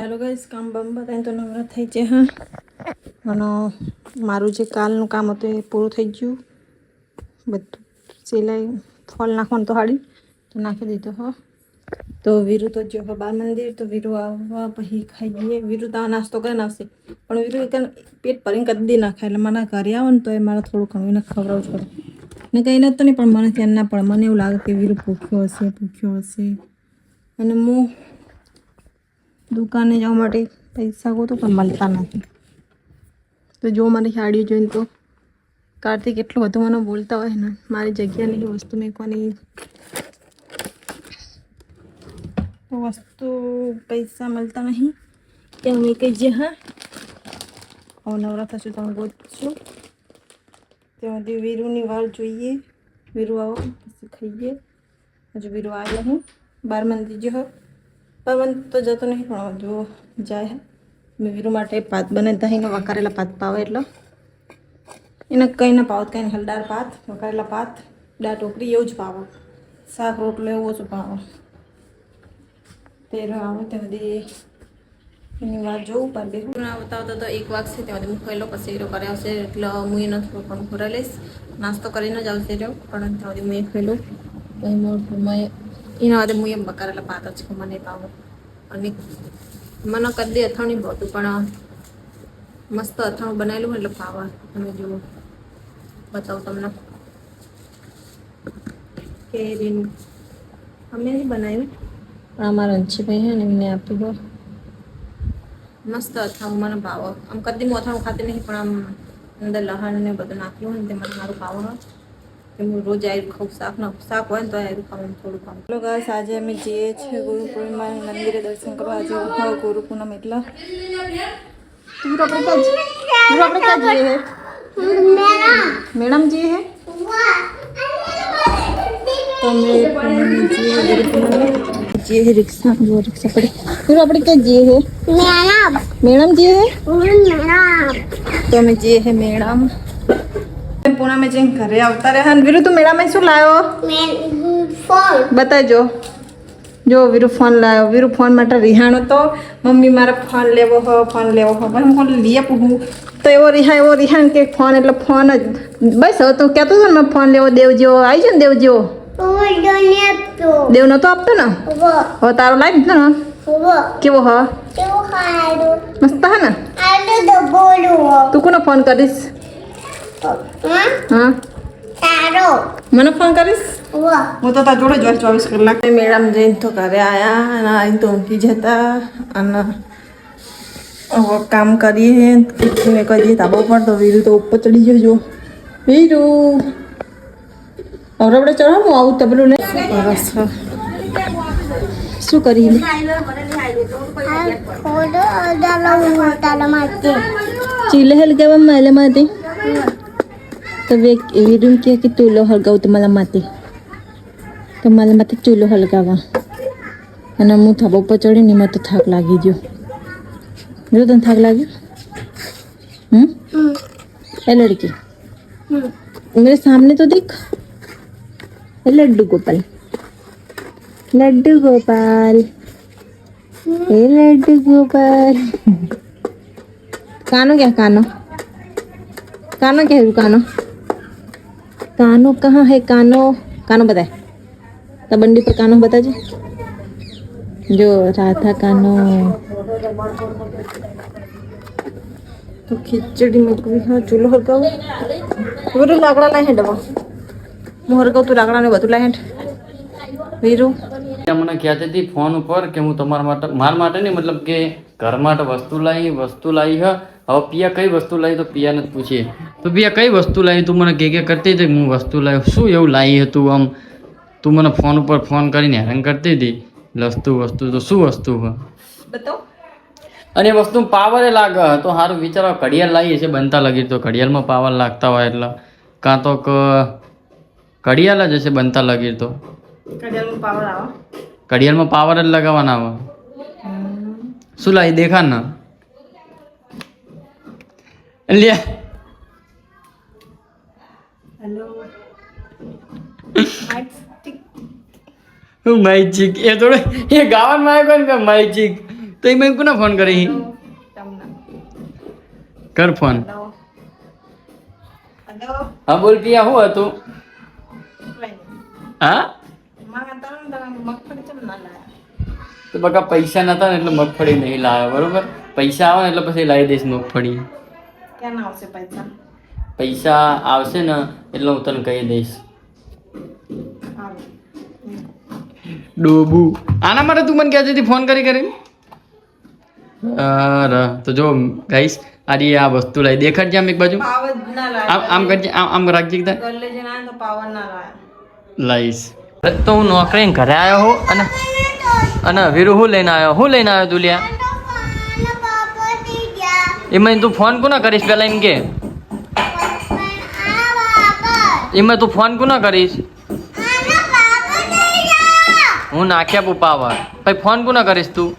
Hello guys काम बम बताएं तो नवरा થઈ છે હા અને મારું જે કાલનું કામ હતું એ પૂરું થઈ ગયું બધું સિલાઈ ફોલ નાખવાનું તો હાડી તો નાખી દીધો હો તો વીરુ તો જો બાર મંદિર તો વીરુ આવવા પછી ખાઈએ વીરુ તો નાસ્તો કરીને આવશે પણ વીરુ એકદમ પેટ ભરીને કદી ના ખાય એટલે મને ઘરે આવો ને તો એ મારે થોડું ઘણું એને ખવડાવવું પડે ને કંઈ નતું નહીં પણ મને ધ્યાન ના પડે મને એવું લાગે કે વીરુ ભૂખ્યો હશે અને હું દુકાને જવા માટે પૈસા ગોતું પણ મળતા નથી તો જો મારી સાડી જોઈને તો કાર્તિક એટલું બધું મને બોલતા હોય ને મારી જગ્યા નહીં વસ્તુ મૂકવાની તો વસ્તુ પૈસા મળતા નહીં ત્યાં મૂકી જે હા હવે નવરા થશું તો હું ગોતશું ત્યાંથી વીરુની વાર જોઈએ વીરુ આવો પછી ખાઈએ હજુ વીરુ આવ્યો હું બાર મંદી જો પવન તો જતો નહીં પણ જો જાય મેં વીરુ માટે ભાત બનાવતા એને વકારેલા ભાત પાવે એટલે એને કંઈ ના પાવત કંઈ હલદાર ભાત વકારેલા ભાત દાળ ઢોકળી એવું જ પાવો શાક રોટલો એવો જ પાવો તે આવે ત્યાં બધી એની વાર જોવું પણ બે આવતા આવતા તો 1 વાગશે ત્યાં બધી મૂકેલો પછી એરો કરે આવશે એટલે હું એને થોડું ઘણું ખોરા લઈશ નાસ્તો કરીને જ આવશે રહ્યો પણ ત્યાં બધી મેં ખેલું મેં એના વાદે હું એમ બકારેલા ભાત જ મને પાવો અને મને કદી અથાણું બહતું પણ મસ્ત અથાણું બનાવેલું એટલે પાવા તમે જુઓ બતાવું તમને કેરીનું અમે નહીં બનાવ્યું પણ અમારા અંશીભાઈ છે ને એમને આપ્યું હોય મસ્ત અથાણું મને ભાવો આમ કદી હું અથાણું ખાતી નહીં પણ આમ અંદર લહણ ને બધું નાખ્યું હોય ને તે મને મારું ભાવો હોય હું રોજ આયરું ખાઉં શાક હોય ને તો આયરું ખાવું થોડું ખાવું ચલો ગાઈસ આજે અમે જઈએ છીએ ગુરુ પૂર્ણિમા મંદિરે દર્શન કરવા આજે હોય ગુરુ પૂનમ એટલે વીરુ આપણે ક્યાં જઈએ મેડમ જઈએ હે તો मैं रिक्शा वो रिक्शा पड़े फिर આપણે ક્યાં જઈએ હે મેડમ જઈએ હે તો અમે જઈએ હે મેડમ पूना में जैन घरे आवता रहे हन वीरू तू मेरा में શું લાયો ફોન બતાજો જો વીरू फोन लायो वीरू फोन માટે રિહાણો તો મમ્મી મારે ફોન લેવો હો પણ હું કોણ લઈ આપું તો એવો રિહાણ કે ફોન એટલે ફોન જ બસ હવે તું કહેતો હતો ને ફોન લેવો દેવજો આવી છે ને દેવજો દેવ નતો આપતો ને હવે તારો લાવી દીધો ને કેવો હ મસ્ત હે ને તું કોને ફોન કરીશ हाँ મને ફોન કરીશ હું તો તાર જોડે જ 24 કલાક મેડમ જઈને તો ઘરે આવ્યા અને અહીં તો ઊંઘી જતા અને કામ કરીએ મેં કરીએ ધાબા ઉપર તો વીરુ તો ઉપર ચડી ગયો જો વીરુ હવે આપણે ચડો હું આવું તબલું ને શું કરી ચીલે હેલ કેવા માલે માતે તો વીરુ કે ચૂલો હળગાવું તમારા માટે ચૂલો હળગાવા અને હું ધાબા ઉપર ચડીને એમાં તો થાક લાગી ગયો જો તને થાક લાગ્યો એ લડકી मेरे सामने तो देख लड्डू गोपाल ए लड्डू गोपाल कानो क्या कानो क्या है कानो कहाँ है कानो बताए तबंडी पर कानो बता जो राधा कानो तो खिचड़ी में कोई हाँ चूल्हो हरगाव वीरू लाकड़ा लाए डबा હું હરગાવ તું લાકડા ને બધું લાય વીરુ મને કહેતી હતી ફોન ઉપર કે હું તમારા માટે નહીં મતલબ કે ઘર માટે વસ્તુ લાવી હ હવે પિયા કઈ વસ્તુ લાવી તો પિયાને જ પૂછીએ તો પિયા કઈ વસ્તુ લાવી તું મને કે કરતી હતી હું વસ્તુ લાવી શું એવું લાવી હતું આમ તું મને ફોન ઉપર ફોન કરીને હેરાન કરતી હતી વસ્તુ તો શું વસ્તુ હ બતાવ અને વસ્તુ પાવર લાગે તો સારું વિચારો ઘડિયાળ લાવીએ છે બનતા લાગી તો ઘડિયાળમાં પાવર લાગતા હોય એટલે કાં તો ઘડિયાળ જ હશે બનતા લાગી તો ઘડિયાળમાં પાવર જ લગાવવાના આવે શું લાવી દેખા ને લે હું માઇચિક એ થોડે એ ગાવાનું માં આવ્યો ને માઇચિક તો એમાં કોને ફોન કરી તમને કર ફોન હેલો હેલો હા બોલ પિયા શું હતું હા મગફળી ચમ ના લાયા તો બકા પૈસા નતા ને એટલે મગફળી નહીં લાવ્યો બરોબર પૈસા આવે ને એટલે પછી લાવી દઈશ મગફળી ક્યાં ના આવશે પૈસા પૈસા આવશે ને એટલે હું તને કહી દઈશ હારું. ડોબુ આના માટે તું મને કહેતી હતી ફોન કરીને અરે તો જો ગાઈસ આજે આ વસ્તુ લાવી દેખાડજે આમ એક બાજુ પાવર ના આમ લાયા આમ કરજે આમ રાખજે કીધા ગલ્લે જઈને આયા તો પાવર ના લાયા લાઈશ તો હું નોકરી ઘરે આવ્યો હું અને વીરુ હું લઈને આવ્યો તું લ્યા એમાં તું ફોન કોના કરીશ પેલા એમ કે એમાં તું ફોન કોના કરીશ હું નાખ્યા પુપાવા પછી ફોન કોના કરીશ તું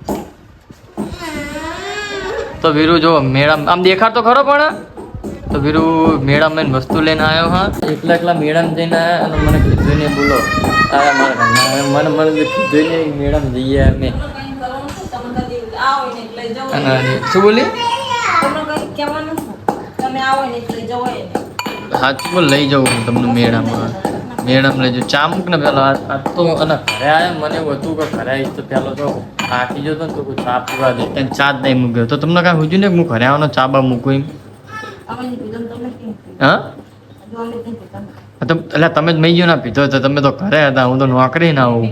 તો વીરુ જો મેળામ આમ દેખાડ તો ખરો પણ તો વીરુ મેળામાં લઈને વસ્તુ લઈને આવ્યો હા એકલા મેળામાં જઈને આવ્યા અને મને કીધું ને બોલો આ મારા ઘરના મને કીધું ને મેળામાં જઈએ અમે આવો ને એટલે જવો અને શું બોલી તમને કઈ કહેવાનું શું? તમે આવો ને એટલે જવાય ને સાચું બોલ લઈ જાઉં હું તમને મેળામાં લઈ જાઉં ચા મૂક ને પેલો આજ તો અને ઘરે આવ્યા મને એવું હતું કે ઘરે આવીશ તો પેલો તો થાકી જતો ને તો કોઈ ચા પીવા દે ત્યાં ચા જ નહીં મૂક્યો તો તમને કાંઈ પૂછ્યું ને હું ઘરે આવવાનો ચા બા મૂકું એમ અમે કીધું તમને કેમ હા જો અમે કેમ કીધું એટલે તમે જ મઈ ગયો ના પીધો તો તમે તો ઘરે હતા હું તો નોકરી ના આવું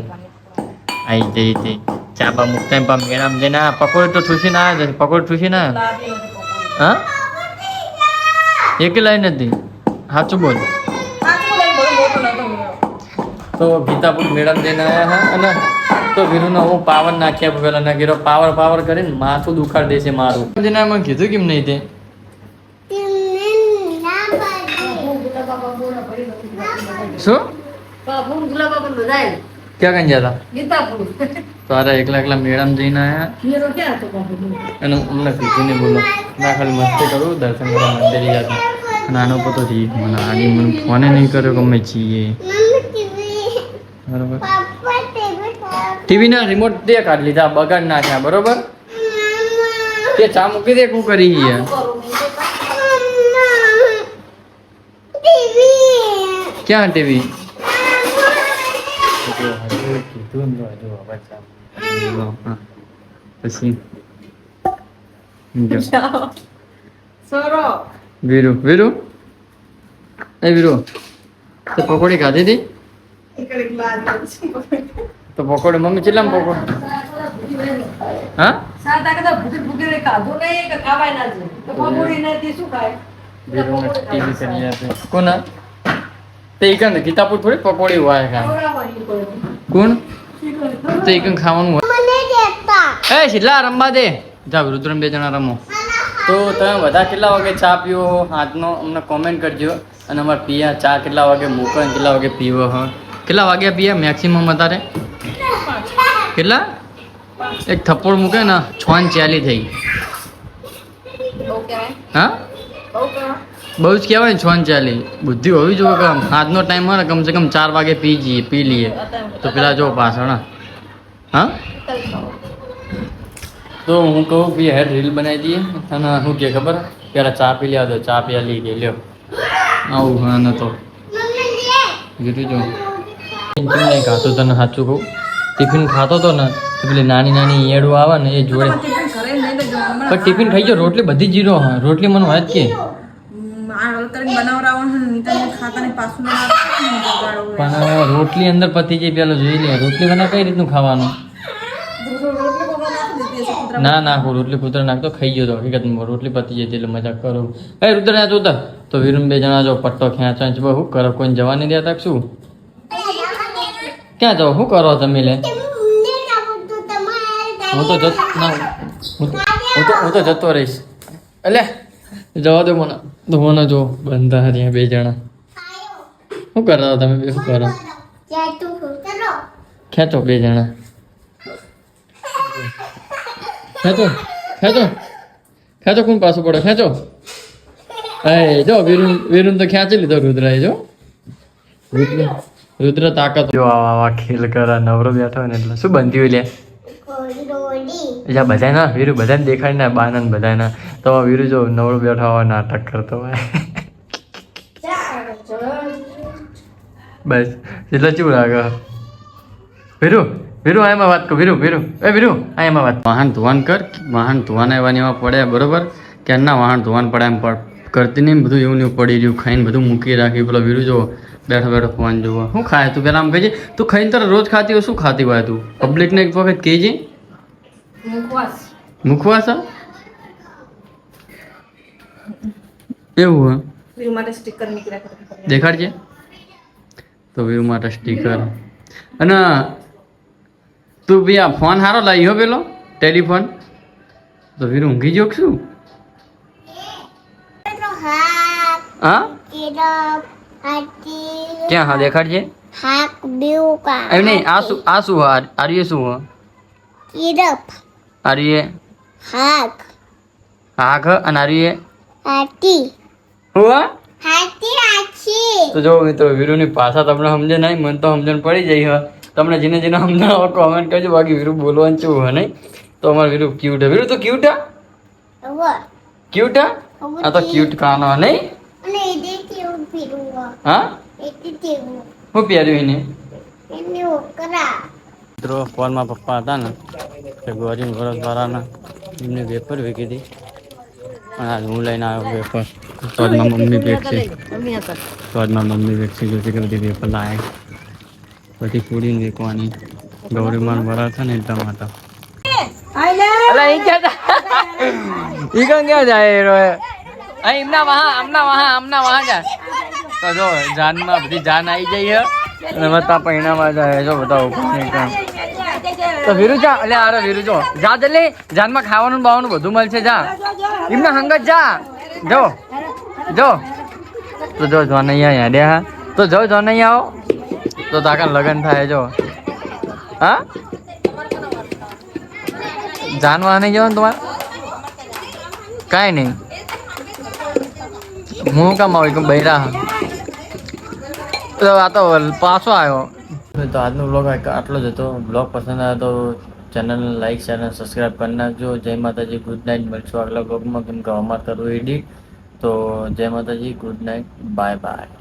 આવી જઈ હતી ચા બા મૂકતા એમ પા મેળામાં જઈને આ પકોડી તો ઠૂસીને આવ્યા છે પકોડી ઠૂસીને આવ્યા લાવી નથી પકોડી હા એકે લાઈ નથી સાચું બોલ પાછું લઈ બહુ મોટો નતો મેળો તો ગીતાપુર મેળામાં જઈને આવ્યા હા અને તો વીરુનો હું પાવર નાખ્યા પેલા ના કીધો પાવર કરીને માથું દુખાડ દેશે મારું જેને મને કીધું કેમ નહીં તે શું ક્યાં કઈ જતા તારા એકલા મેળામાં જઈને આવ્યા અને અમને કીધું નહીં બોલો ના ખાલી મસ્તી કરું દર્શન કરવા મંદિરે જતા નાનો પોતો થી મને આડી મને ફોને નહીં કર્યો ગમે છીએ બરોબર ટીવી ના રિમોટ તે કાઢી લીધા બગાડ નાખ્યા બરોબર તે ચા મૂકી દે શું કરી ગયા ક્યાં ટીવી પછી સરો વીરુ એ વીરુ તો પકોડી ખાધી હતી એકડે ગ્લાસ તો પકોડી મમ્મી કેટલામાં પકોડી હા સાતા કદા ભૂખે ખાધું નહીં કે ખાવાય ના છે તો પકોડી નથી શું ખાય વીરુને ટીવી કરી આપે કોના તે એકન ગીતાપુર થોડી પકોડી હોય ખાય કોણ તો એકન ખાવાનું હોય એ શીલા રમવા દે જાવ રુદ્રમ બે જણા રમો તો તમે બધા કેટલા વાગે ચા પીવો હાથનો અમને કોમેન્ટ કરજો અને અમારે પિયા ચા કેટલા વાગે મૂકો અને કેટલા વાગે પીવો હ કેટલા વાગ્યા પિયા મેક્સિમમ અત્યારે કેટલા એક થપ્પડ મૂકે ને 6:40 થઈ બહુ કહેવાય હા બહુ કહેવાય બહુ જ કહેવાય ને 6:40 બુદ્ધિ હોવી જોઈએ કે આજનો ટાઈમ હોય ને કમસે કમ 4 વાગે પી લઈએ તો પેલા જો પાછળ હા તો હું કહું કે હેડ રીલ બનાવી દઈએ અને શું કે ખબર પેલા ચા પી લ્યા તો ચા પીયા લઈ ગઈ લ્યો આવું હા ન તો કીધું જો ટિફિન નહીં ખાતો તને સાચું કહું ટિફિન ખાતો તો ને તો પેલી નાની ઈયળો આવે ને એ જોડે ટિફિન ઘરે નહીં તો જો હમણાં પણ ટિફિન ખાઈ ગયો રોટલી બધી જીરો હા રોટલી મને હોય જ કે આ કરીને બનાવરાવાનું ને નીતા ખાતા ને પાછું ના બગાડો પણ રોટલી અંદર પતી જાય પેલો જોઈ લે રોટલી બના કઈ રીતનું ખાવાનું રોટલી કોણ નાખી દીધી હશે કૂતરા ના નાખું રોટલી કૂતરા નાખતો ખાઈ ગયો તો હકીકતમાં રોટલી પતી જાય એટલે મજાક કરું એ રુદ્ર ના જોતા તો વીરુન બે જણા જો પટ્ટો ખેંચવા છે શું કરો કોઈને જવા નહીં દેતા કે શું ક્યાં જાઓ શું કરો તમે લે હું તો જતો ના હું તો જતો રહીશ એટલે જવા દો મને તો મને જો બંધા હરિયા બે જણા શું કરો તમે બે શું કરો ખેંચો બે જણા ખેંચો કોણ પાછું પડે ખેંચો એ જો વીરુન તો ખેંચી લીધો રુદ્રએ જો રુદ્ર તાકાત જો આવા ખેલ કરા નવરો બેઠો હોય ને એટલે શું બનતી હોય લે જ્યાં બધાના વીરુ બધાને દેખાડીને બાના ને બધાના તો વીરુ જો નવરો બેઠા હોય નાટક કરતો હોય બસ એટલે શું લાગે વીરુ વીરુ આ એમાં વાત કર વીરુ વીરુ એ વીરુ આ એમાં વાત વાહન ધોવાન કર વાહન ધોવાના એવાની એમાં પડ્યા બરોબર ક્યારના વાહન ધોવાન પડ્યા એમ કરતી નહીં બધું એવું નહીં પડી રહ્યું ખાઈને બધું મૂકી રાખ્યું પેલો વીરુ જો બેઠો બેઠો ફોન જોવો શું ખાય તું પેલા આમ કહેજે તું ખાઈને તારે રોજ ખાતી હોય શું ખાતી હોય તું પબ્લિકને એક વખત કહેજે મુખવાસ એવું હા વીરુ માટે સ્ટીકર નીકળ્યા કરે દેખાડજે તો વીરુ માટે સ્ટીકર અને તું બી આ ફોન સારો લાવ્યો પેલો ટેલિફોન તો વીરુ ઊંઘી ગયો કે શું હા ક્યાં હા દેખાડજે એમ નહીં આ શું આર્ય શું આર્ય હાક અને આર્ય હુઆ તો જો મિત્રો વીરુની ભાષા તમને સમજે નહીં મને તો સમજણ પડી જાય હ તમને જેને જેને સમજણ હોય કોમેન્ટ કરજો બાકી વીરુ બોલવાનું શું હોય નહીં તો અમારે વીરુ ક્યુટ હે વીરુ તો ક્યુટ હે ક્યુટ હે આ તો ક્યુટ કાનો નહીં હા હું પહેર્યું એને મિત્રો ફોનમાં પપ્પા હતા ને તે ગોરીન વરસવાળાના એમને વેફર વેચી હતી અને આજ હું લઈને આવ્યો વેફર તો જ મારી મમ્મી વેચશે તો જ મારી મમ્મી વેચશે જોતી કે બધી વેફર લાવે બધી પૂરીને વેચવાની ગૌરીમાન વરા છે ને એટલા માટે અલા ઈ ક્યાં જાય એમના વહા જાય તો જો જાનમાં બધી જાન આવી જાય અને બધા પૈણામાં જાય જો બધા ઉપર તો વીરુ જા એટલે અરે વીરુ જો જા જલ્દી જાનમાં ખાવાનું બાવાનું બધું મળશે જા એમના હંગત જા જો જો તો જો નહીં યાડે હા તો જો નહીં આવો તો તાકા લગન થાય જો હા જાનવા નહીં જવાનું તમારે કાંઈ નહીં હું કામ આવું બૈરા તો આ તો પાછો આવ્યો તો આજનો બ્લોગ આટલો જ હતો બ્લોગ પસંદ આવ્યો તો ચેનલને લાઈક શેર અને સબસ્ક્રાઈબ કરી નાખજો જય માતાજી ગુડ નાઇટ મળશું આગલા બ્લોગમાં કેમ કે અમારે કરવું એડિટ તો જય માતાજી ગુડ નાઇટ બાય બાય